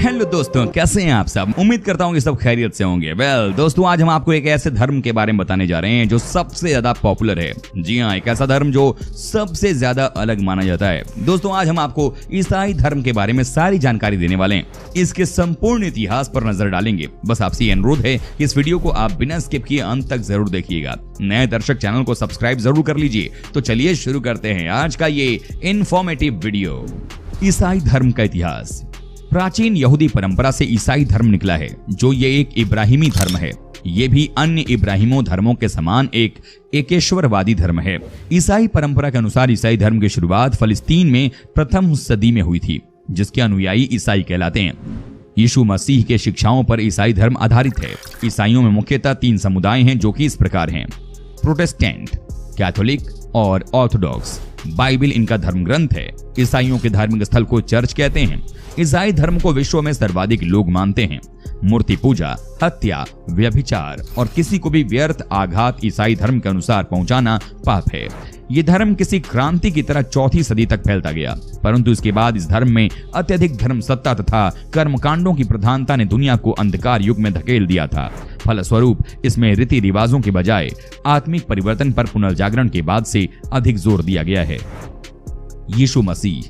Hello दोस्तों, कैसे हैं आप सब। उम्मीद करता हूँ कि सब खैरियत से होंगे। दोस्तों, आज हम आपको एक ऐसे धर्म के बारे में बताने जा रहे हैं जो सबसे ज्यादा पॉपुलर है। जी हाँ, एक ऐसा धर्म जो सबसे ज्यादा अलग माना जाता है। दोस्तों, आज हम आपको ईसाई धर्म के बारे में सारी जानकारी देने वाले हैं। इसके संपूर्ण इतिहास पर नजर डालेंगे। बस आपसे अनुरोध है कि इस वीडियो को आप बिना स्किप किए अंत तक जरूर देखिएगा। नए दर्शक चैनल को सब्सक्राइब जरूर कर लीजिए। तो चलिए शुरू करते हैं आज का ये इंफॉर्मेटिव वीडियो। ईसाई धर्म का इतिहास। प्राचीन यहूदी परंपरा से ईसाई धर्म निकला है, जो ये एक इब्राहिमी धर्म है। ये भी अन्य इब्राहिमों धर्मों के समान एक एकेश्वरवादी धर्म है। ईसाई परंपरा के अनुसार ईसाई धर्म की शुरुआत फलस्तीन में प्रथम सदी में हुई थी, जिसके अनुयायी ईसाई कहलाते हैं। यीशु मसीह के शिक्षाओं पर ईसाई धर्म आधारित है। ईसाइयों में मुख्यतः 3 समुदाय हैं, जो कि इस प्रकार हैं: प्रोटेस्टेंट, कैथोलिक और ऑर्थोडॉक्स। बाइबिल इनका धर्म ग्रंथ है। ईसाइयों के धार्मिक स्थल को चर्च कहते हैं। ईसाई धर्म को विश्व में सर्वाधिक लोग मानते हैं। मूर्ति पूजा, हत्या, व्यभिचार और किसी को भी व्यर्थ आघात ईसाई धर्म के अनुसार पहुंचाना पाप है। ये धर्म किसी क्रांति की तरह 4वीं सदी तक फैलता गया, परंतु इसके बाद इस धर्म में अत्यधिक धर्म सत्ता तथा कर्मकांडों की प्रधानता ने दुनिया को अंधकार युग में धकेल दिया था। फलस्वरूप इसमें रीति रिवाजों के बजाय आत्मिक परिवर्तन पर पुनर्जागरण के बाद से अधिक जोर दिया गया है। यीशु मसीह।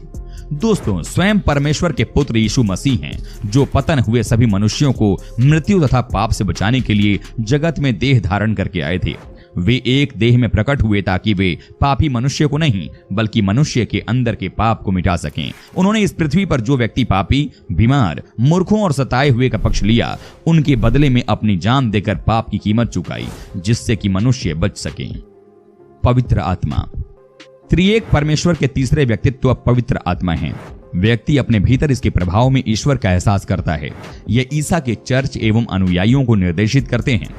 दोस्तों, स्वयं परमेश्वर के पुत्र यीशु मसीह हैं, जो पतन हुए सभी मनुष्यों को मृत्यु तथा पाप से बचाने के लिए जगत में देह धारण करके आए थे। वे एक देह में प्रकट हुए ताकि वे पापी मनुष्य को नहीं, बल्कि मनुष्य के अंदर के पाप को मिटा सकें। उन्होंने इस पृथ्वी पर जो व्यक्ति पापी, बीमार, मूर्खों और सताए हुए का पक्ष लिया, उनके बदले में अपनी जान देकर पाप की कीमत चुकाई, जिससे कि मनुष्य बच सके। पवित्र आत्मा। त्रिएक परमेश्वर के तीसरे व्यक्तित्व पवित्र आत्मा हैं। व्यक्ति अपने भीतर इसके प्रभाव में ईश्वर का एहसास करता है। ये ईसा के चर्च एवं अनुयायियों को निर्देशित करते हैं।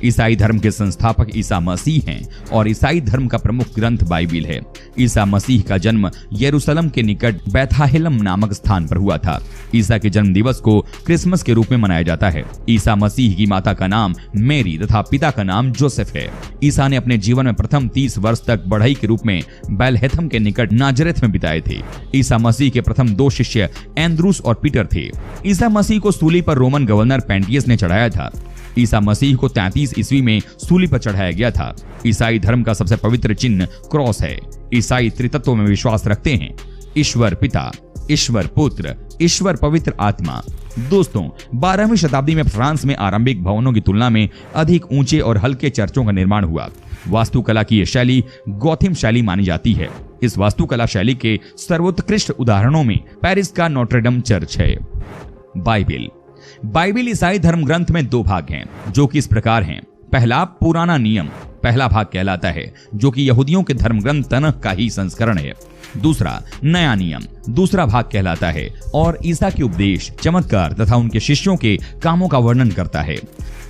ईसाई धर्म के संस्थापक ईसा मसीह हैं और ईसाई धर्म का प्रमुख ग्रंथ बाइबिल है। ईसा मसीह का जन्म यरूशलेम के निकट बेथलेहम नामक स्थान पर हुआ था। ईसा के जन्म दिवस को क्रिसमस के रूप में मनाया जाता है। ईसा मसीह की माता का नाम मेरी तथा पिता का नाम जोसेफ है। ईसा ने अपने जीवन में प्रथम 30 वर्ष तक बढ़ई के रूप में बेथलेहम के निकट नाजरेथ में बिताए थे। ईसा मसीह के प्रथम 2 शिष्य एंद्रूस और पीटर थे। ईसा मसीह को सूली पर रोमन गवर्नर पेंटियस ने चढ़ाया था। ईसा मसीह को 33 ईस्वी में सूली पर चढ़ाया गया था। ईसाई धर्म का सबसे पवित्र चिन्ह क्रॉस है। ईसाई त्रितत्व में विश्वास रखते हैं: ईश्वर पिता, ईश्वर पुत्र, ईश्वर पवित्र आत्मा। दोस्तों, 12वीं शताब्दी में फ्रांस में आरंभिक भवनों की तुलना में अधिक ऊंचे और हल्के चर्चों का निर्माण हुआ। वास्तुकला की यह शैली गॉथिम शैली मानी जाती है। इस वास्तुकला शैली के सर्वोत्कृष्ट उदाहरणों में पेरिस का नोट्रेडम चर्च है। बाइबिल ईसाई धर्म ग्रंथ में 2 भाग हैं, जो कि इस प्रकार हैं। पहला, पुराना नियम, पहला भाग कहलाता है, जो कि यहूदियों के धर्म ग्रंथ तनख का ही संस्करण है। दूसरा, नया नियम, दूसरा भाग कहलाता है और ईसा के उपदेश, चमत्कार तथा उनके शिष्यों के कामों का वर्णन करता है।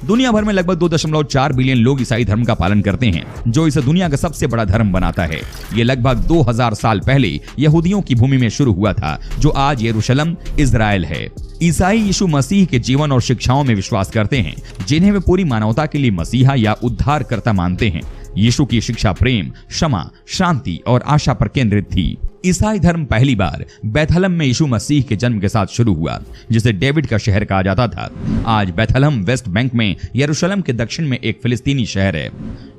दुनिया भर में लगभग 2.4 बिलियन लोग ईसाई धर्म का पालन करते हैं, जो इसे दुनिया का सबसे बड़ा धर्म बनाता है। ये लगभग 2000 साल पहले यहूदियों की भूमि में शुरू हुआ था, जो आज यरूशलेम, इजराइल है। ईसाई यीशु मसीह के जीवन और शिक्षाओं में विश्वास करते हैं, जिन्हें वे पूरी मानवता के लिए मसीहा या उद्धारकर्ता मानते हैं। यीशु की शिक्षा प्रेम, क्षमा, शांति और आशा पर केंद्रित थी। ईसाई धर्म पहली बार बेथलेहम में यीशु मसीह के जन्म के साथ शुरू हुआ, जिसे डेविड का शहर कहा जाता था। आज बेथलेहम वेस्ट बैंक में यरूशलेम के दक्षिण में एक फिलिस्तीनी शहर है।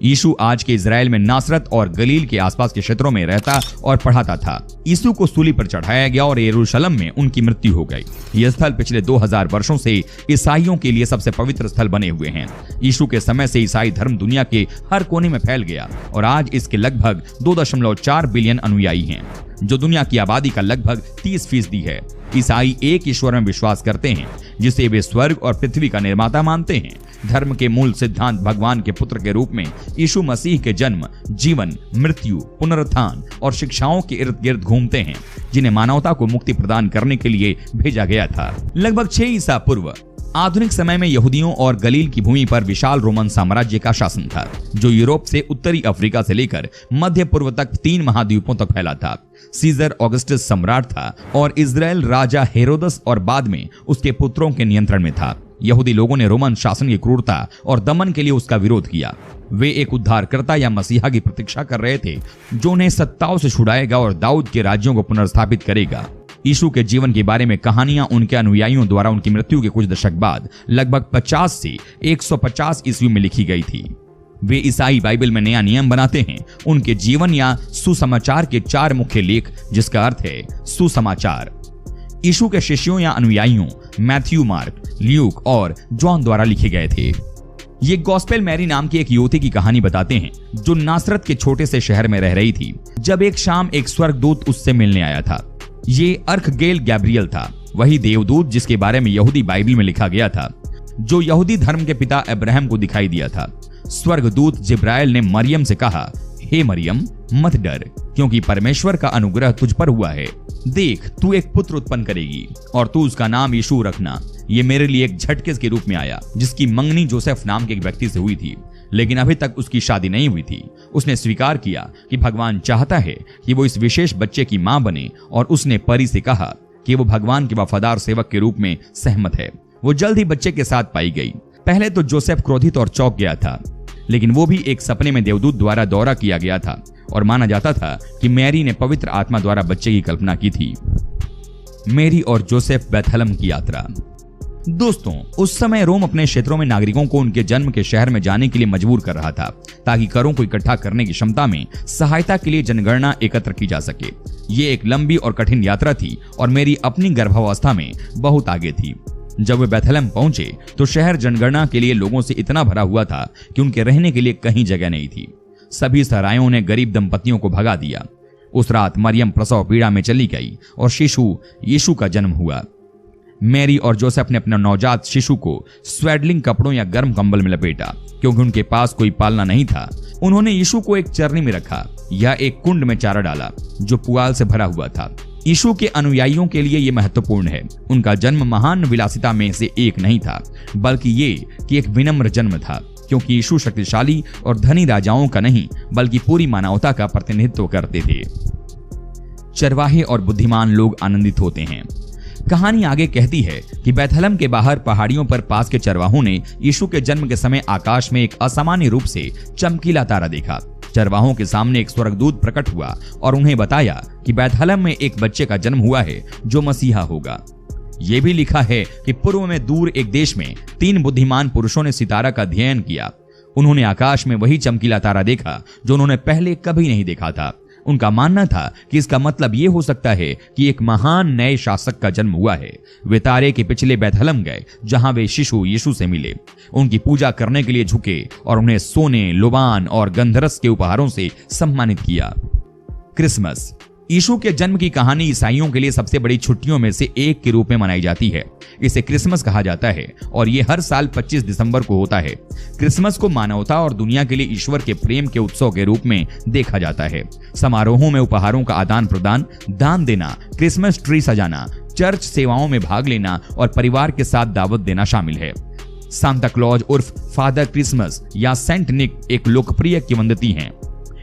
यीशु आज के इजराइल में नासरत और गलील के आसपास के क्षेत्रों में रहता और पढ़ाता था। यीशु को सूली पर चढ़ाया गया और यरूशलेम में उनकी मृत्यु हो गई। यह स्थल पिछले 2000 वर्षों से ईसाइयों के लिए सबसे पवित्र स्थल बने हुए हैं। यीशु के समय से ईसाई धर्म दुनिया के हर कोने में फैल गया और आज इसके लगभग 2.4 बिलियन अनुयायी हैं, जो दुनिया की आबादी का लगभग 30% है। ईसाई एक ईश्वर में विश्वास करते हैं, जिसे वे स्वर्ग और पृथ्वी का निर्माता मानते हैं। धर्म के मूल सिद्धांत भगवान के पुत्र के रूप में यीशु मसीह के जन्म, जीवन, मृत्यु, पुनरुत्थान और शिक्षाओं के इर्द गिर्द घूमते हैं, जिन्हें मानवता को मुक्ति प्रदान करने के लिए भेजा गया था। लगभग 6 ईसा पूर्व आधुनिक समय में यहूदियों और गलील की भूमि पर विशाल रोमन साम्राज्य का शासन था, जो यूरोप से उत्तरी अफ्रीका से लेकर मध्य पूर्व तक 3 महाद्वीपों तक फैला था। सीजर ऑगस्टस सम्राट था और इजराइल राजा हेरोदस और बाद में उसके पुत्रों के नियंत्रण में था। यहूदी लोगों ने रोमन शासन की क्रूरता और दमन के लिए उसका विरोध किया। वे एक उद्धारकर्ता या मसीहा की प्रतीक्षा कर रहे थे, जो उन्हें सत्ताओं से छुड़ाएगा और दाऊद के राज्यों को पुनर्स्थापित करेगा। यीशु के जीवन के बारे में कहानियां उनके अनुयायियों द्वारा उनकी मृत्यु के कुछ दशक बाद लगभग 50 से 150 ईस्वी में लिखी गई थी। वे ईसाई बाइबल में नया नियम बनाते हैं। उनके जीवन या सुसमाचार के 4 मुख्य लेख, जिसका अर्थ है सुसमाचार, यीशु के शिष्यों या अनुयायियों मैथ्यू, मार्क, ल्यूक और जॉन द्वारा लिखे गए थे। ये गॉस्पेल मैरी नाम की एक युवती की कहानी बताते हैं जो नासरत के छोटे से शहर में रह रही थी। जब एक शाम एक स्वर्गदूत उससे मिलने आया था। ये अर्खगेल गैब्रियल था, वही देवदूत जिसके बारे में यहूदी बाइबल में लिखा गया था, जो यहूदी धर्म के पिता अब्राहम को दिखाई दिया था। स्वर्गदूत जिब्राइल ने मरियम से कहा, हे मरियम, मत डर, क्योंकि परमेश्वर का अनुग्रह तुझ पर हुआ है। देख, तू एक पुत्र उत्पन्न करेगी और तू उसका नाम यीशु रखना। ये मेरे लिए एक झटके के रूप में आया, जिसकी मंगनी जोसेफ नाम के एक व्यक्ति से हुई थी, लेकिन अभी तक उसकी शादी नहीं हुई थी। उसने स्वीकार किया कि भगवान चाहता है कि वो इस विशेष बच्चे की मां बने, और उसने परी से कहा कि वो भगवान के वफादार सेवक के रूप में सहमत है। वो जल्द ही बच्चे के साथ पाई गई। पहले तो जोसेफ क्रोधित और चौंक गया था, लेकिन वो भी एक सपने में देवदूत द्वारा दौरा किया गया था और माना जाता था कि मैरी ने पवित्र आत्मा द्वारा बच्चे की कल्पना की थी। मैरी और जोसेफ बेथलहम की यात्रा। दोस्तों, उस समय रोम अपने क्षेत्रों में नागरिकों को उनके जन्म के शहर में जाने के लिए मजबूर कर रहा था, ताकि करों को इकट्ठा करने की क्षमता में सहायता के लिए जनगणना एकत्र की जा सके। ये एक लंबी और कठिन यात्रा थी और मैरी अपनी गर्भावस्था में बहुत आगे थी। जब वे बेथलहम पहुंचे तो शहर जनगणना के लिए लोगों से इतना भरा हुआ था कि उनके रहने के लिए कहीं जगह नहीं थी। सभी सरायों ने गरीब दंपतियों को भगा दिया। उस रात मरियम प्रसव पीड़ा में चली गई और शिशु यीशु का जन्म हुआ। मैरी और जोसेफ ने अपने नवजात शिशु को स्वेडलिंग कपड़ों या गर्म कंबल में लपेटा, क्योंकि उनके पास कोई पालना नहीं था। उन्होंने यीशु को एक चरनी में रखा या एक कुंड में चारा डाला जो पुआल से भरा हुआ था। यीशु के अनुयायियों के लिए यह महत्वपूर्ण है। उनका जन्म महान विलासिता में से एक नहीं था, बल्कि ये कि एक विनम्र जन्म था, क्योंकि यीशु शक्तिशाली और धनी राजाओं का नहीं, बल्कि पूरी मानवता का प्रतिनिधित्व करते थे। चरवाहे और बुद्धिमान लोग आनंदित होते हैं। कहानी आगे कहती है कि बेथलहम के बाहर पहाड़ियों पर पास के चरवाहों ने यीशु के जन्म के समय आकाश में एक असामान्य रूप से चमकीला तारा देखा। चरवाहों के सामने एक स्वर्गदूत प्रकट हुआ और उन्हें बताया कि बेथलहम में एक बच्चे का जन्म हुआ है जो मसीहा होगा। यह भी लिखा है कि पूर्व में दूर एक देश में 3 बुद्धिमान पुरुषों ने सितारा का अध्ययन किया। उन्होंने आकाश में वही चमकीला तारा देखा जो उन्होंने पहले कभी नहीं देखा था। उनका मानना था कि इसका मतलब यह हो सकता है कि एक महान नए शासक का जन्म हुआ है। वे तारे के पिछले बेथलहम गए, जहां वे शिशु यीशु से मिले, उनकी पूजा करने के लिए झुके और उन्हें सोने, लोबान और गंधरस के उपहारों से सम्मानित किया। क्रिसमस। यीशु के जन्म की कहानी ईसाइयों के लिए सबसे बड़ी छुट्टियों में से एक के रूप में मनाई जाती है। इसे क्रिसमस कहा जाता है और ये हर साल 25 दिसंबर को होता है। क्रिसमस को मानवता और दुनिया के लिए ईश्वर के प्रेम के उत्सव के रूप में देखा जाता है। समारोहों में उपहारों का आदान प्रदान, दान देना, क्रिसमस ट्री सजाना, चर्च सेवाओं में भाग लेना और परिवार के साथ दावत देना शामिल है। सांता क्लॉज उर्फ फादर क्रिसमस या सेंट निक एक लोकप्रिय किंवदंती है,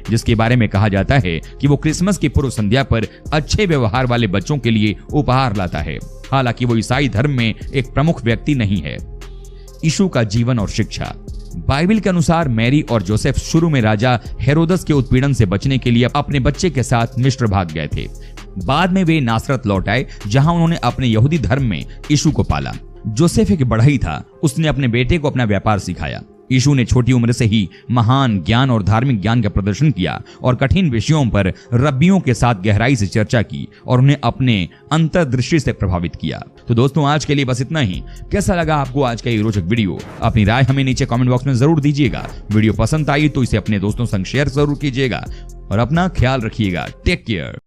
जिसके बारे में कहा जाता है कि वो क्रिसमस की पूर्व संध्या पर अच्छे व्यवहार वाले बच्चों के लिए उपहार लाता है। हालांकि वो ईसाई धर्म में एक प्रमुख व्यक्ति नहीं है। यीशु का जीवन और शिक्षा। बाइबल के अनुसार मैरी और जोसेफ शुरू में राजा हेरोदस के उत्पीड़न से बचने के लिए अपने बच्चे के साथ मिस्र भाग गए थे। बाद में वे नासरत लौट आए, जहां उन्होंने अपने यहूदी धर्म में यीशु को पाला। जोसेफ एक बढ़ई था। उसने अपने बेटे को अपना व्यापार सिखाया। यीशु ने छोटी उम्र से ही महान ज्ञान और धार्मिक ज्ञान का प्रदर्शन किया और कठिन विषयों पर रब्बियों के साथ गहराई से चर्चा की और उन्हें अपने अंतर्दृष्टि से प्रभावित किया। तो दोस्तों, आज के लिए बस इतना ही। कैसा लगा आपको आज का ये रोचक वीडियो? अपनी राय हमें नीचे कमेंट बॉक्स में जरूर दीजिएगा। वीडियो पसंद आई तो इसे अपने दोस्तों संग शेयर जरूर कीजिएगा और अपना ख्याल रखिएगा। Take care.